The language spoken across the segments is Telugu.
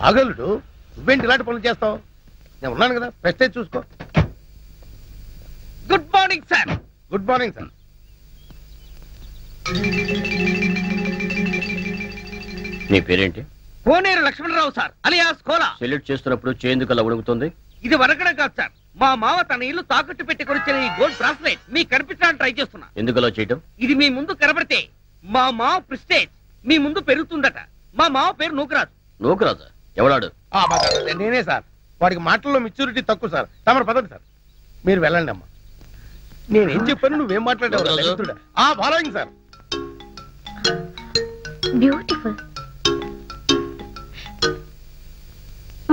ఆగలుడు నువ్వేంటి ఇలాంటి పనులు చేస్తావు? నేను ఉన్నాను కదా, ప్రెస్టేజ్ చూసుకో. Good morning sir. Good morning sir. నీ పేరేంటి? Koneru Lakshmanarao sir, alias Kola. Salute చేస్తున్నప్పుడు చేందుకు అలా ఉడుకుతుంది? ఇది వరకడం కాదు సార్, మా మావ తన ఇల్లు తాకట్టు పెట్టి కొనిచ్చిన ఈ గోల్డ్ బ్రాస్లెట్ మీకు కనిపించడానికి ట్రై చేస్తున్నా. ఎందుకు అలా చేయటం? ఇది మీ ముందు కనబడితే మా మావ ప్రెస్టేజ్ మీ ముందు పెరుగుతుందట. మా మావ పేరు నూకరాజు. నూకరాజా? ఎవడాడు? నేనే సార్. వాడికి మాటల్లో మెచ్యూరిటీ తక్కువ సార్. తమరు పదండి సార్, మీరు వెళ్ళండి అమ్మా. నేనేం చెప్పాను, నువ్వేం మాట్లాడావు? Following sir. బ్యూటిఫుల్.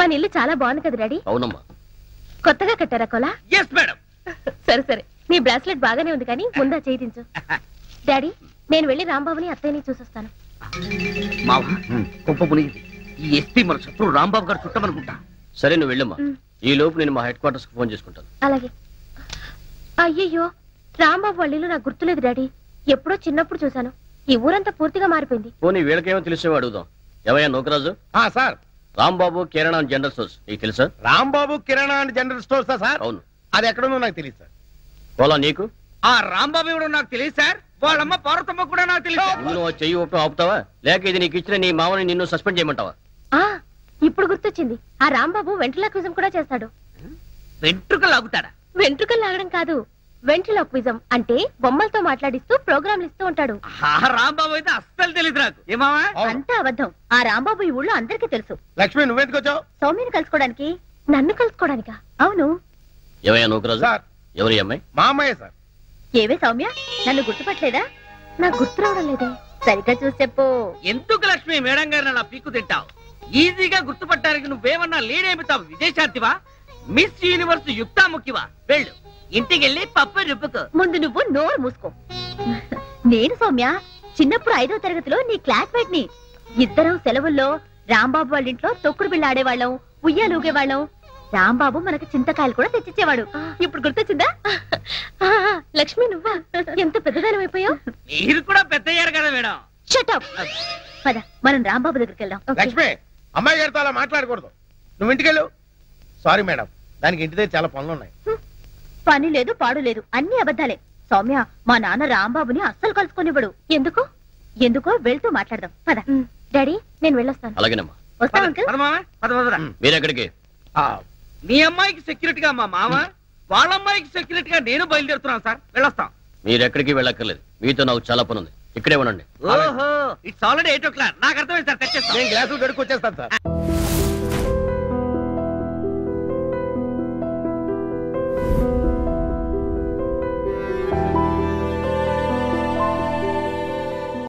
మన ఇల్లు చాలా బాగుంది కదా డాడీ? అవునమ్మా. కొత్తగా కట్టారా కోలా? Yes madam. సరే సరే, నీ బ్రాస్లెట్ బాగానే ఉంది కానీ ముందా చేయించు. డాడీ, నేను వెళ్ళి రాంబాబుని అత్తయ్యని చూసొస్తాను. మావ గొప్ప మునిగింది. ఈ ఎస్పీ మన శత్రు రాంబాబు గారు చుట్టమనుకుంటా. సరే నువ్వు వెళ్ళమ్మా. ఈ లోపు నేను మా హెడ్ క్వార్టర్స్ కి ఫోన్ చేసుకుంటాను. అలాగే. అయ్యయ్యో, రాంబాబు వాళ్ళ ఇల్లు నాకు గుర్తులేదు డాడీ. ఎప్పుడో చిన్నప్పుడు చూశాను. ఈ ఊరంతా పూర్తిగా మారిపోయింది. పోనీ వీళ్ళకేమో తెలిసేవో అడుగుదాం. ఎవయ్యా నూకరాజు? సార్. రాంబాబు కిరాణా జనరల్ స్టోర్స్ నీకు తెలుసా? రాంబాబు కిరాణా జనరల్ స్టోర్స్ సార్? అవును. అది ఎక్కడుందో నాకు తెలియదు సార్. పోలా నీకు? ఆ రాంబాబు ఎవడో నాకు తెలియదు సార్. వాళ్ళమ్మ పార్వతమ్మ కూడా నాకు తెలియదు. నువ్వు చెయ్యి ఊపడం ఆపుతావా, లేక ఇది నీకు ఇచ్చిన నీ మామని నిన్ను సస్పెండ్ చేయమంటావా? ఇప్పుడు గుర్తొచ్చింది, ఆ రాంబాబు వెంట్రులాక్విజం కూడా చేస్తాడు. వెంట్రుకలు లాగుతాడా? వెంట్రుకలు లాగడం కాదు, వెంట్రులాక్విజం అంటే బొమ్మలతో మాట్లాడిస్తూ ప్రోగ్రాంలు ఇస్తూ ఉంటాడు. ఆ రాంబాబు అయితే అస్సలు తెలియదు నాకు. ఏమావా? అంతా అబద్ధం. ఆ రాంబాబు ఈ ఊళ్ళో అందరికీ తెలుసు. లక్ష్మి, నువ్వెందుకు వచ్చావు? సౌమ్యని కలుసుకోవడానికి. నన్ను కలుసుకోవడానికా? అవును. ఎవయ్యా నూకరాజు? సార్. ఎవరి అమ్మాయి? మా అమ్మాయే సార్. ఏవే సౌమ్య, నన్ను గుర్తుపట్టలేదా? నాకు గుర్తు రావడం లేదే. సరిగ్గా చూసి చెప్పు. ఎందుకు లక్ష్మి మేడం గారిని అలా పీక్కు తింటావు? ఈజీగా గుర్తుపట్టడానికి నువ్వేమన్నా లేడేమితావు? విదేశాంతివా? Miss universe యుక్తాముఖివా? వెళ్ళు, ఇంటికెళ్ళి పప్పు రుబ్బుకో. ముందు నువ్వు నోరు మూసుకో. నేను సౌమ్య చిన్నప్పుడు 5వ తరగతిలో నీ క్లాస్మేట్ ని. ఇద్దరం సెలవుల్లో రాంబాబు వాళ్ళ ఇంట్లో తొక్కుడు బిళ్ళ ఆడేవాళ్ళం, ఉయ్యాలూగేవాళ్ళం. రాంబాబు మనకు చింతకాయలు కూడా తెచ్చిచ్చేవాడు. ఇప్పుడు గుర్తొచ్చిందా? లక్ష్మి, నువ్వా? ఎంత పెద్దదానం అయిపోయావు. మీరు కూడా పెద్దయ్యారు కదా మేడం. Shut up. పద, మనం రాంబాబు దగ్గరికి వెళ్దాం. లక్ష్మి, అమ్మాయి గారితో అలా మాట్లాడకూడదు. నువ్వు ఇంటికెళ్ళు. సారీ మేడం, దానికి ఇంటి దగ్గర చాలా పనులు ఉన్నాయి. పని లేదు, పాడు లేదు, అన్ని అబద్ధాలే. సౌమ్య, మా నాన్న రాంబాబుని అస్సలు కలుసుకునివ్వడు. ఎందుకు? ఎందుకో వెళ్తూ మాట్లాడదాం. పద. డాడీ, నేను వెళ్ళొస్తాను. అలాగేనమ్మా. వస్తా అంకుల్. మీరెక్కడికి? మీ అమ్మాయికి సెక్యూరిటీగా మా మామ, వాళ్ళ అమ్మాయికి సెక్యూరిటీగా నేను బయలుదేరుతున్నాను సార్. వెళ్ళొస్తాం. మీరెక్కడికి వెళ్ళక్కర్లేదు, మీతో నాకు చాలా పని ఉంది. ఇక్కడే ఉండండి. ఓహో, ఇట్స్ ఆల్రెడీ 8 o'clock. నాకు అర్థమైంది సార్. తెచ్చేస్తాను. నేను గ్లాసులు గడుక్కొచ్చేస్తాను సార్.